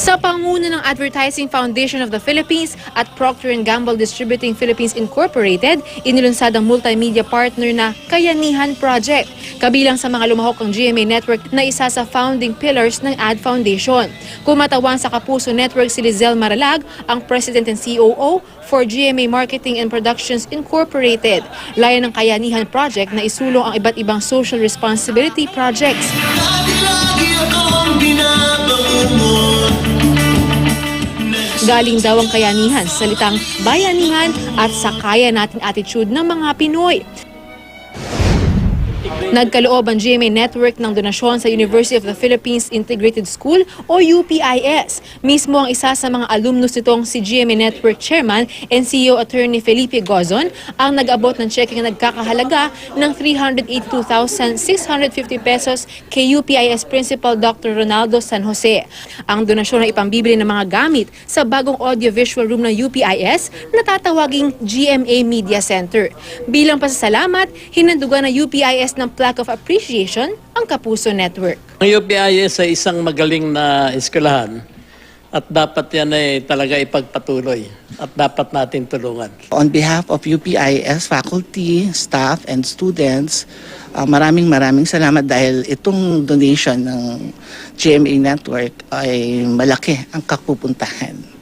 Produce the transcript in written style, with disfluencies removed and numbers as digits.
Sa panguna ng Advertising Foundation of the Philippines at Procter & Gamble Distributing Philippines Incorporated, inilunsad ang multimedia partner na Kayanihan Project, kabilang sa mga lumahok ang GMA Network na isa sa founding pillars ng Ad Foundation. Kumatawan sa Kapuso Network si Lizelle Maralag, ang President and COO for GMA Marketing and Productions Incorporated. Layan ng Kayanihan Project na isulong ang iba't ibang social responsibility projects. Galing daw ang kayanihan sa salitang bayanihan at sa kaya nating attitude ng mga Pinoy. Nagkaloob ang GMA Network ng donasyon sa University of the Philippines Integrated School o UPIS. Mismo ang isa sa mga alumnus nitong si GMA Network Chairman and CEO Attorney Felipe Gozon ang nag-abot ng cheque na nagkakahalaga ng 382,650 pesos kay UPIS Principal Dr. Ronaldo San Jose. Ang donasyon ay ipambibili ng mga gamit sa bagong audiovisual room ng UPIS na tatawaging GMA Media Center. Bilang pasasalamat, hinandugan ng UPIS ng plaque of appreciation ang Kapuso Network. Ang UPIS ay isang magaling na eskwelahan at dapat yan ay talaga ipagpatuloy at dapat natin tulungan. On behalf of UPIS faculty, staff, and students, maraming salamat dahil itong donation ng GMA Network ay malaki ang kapupuntahan.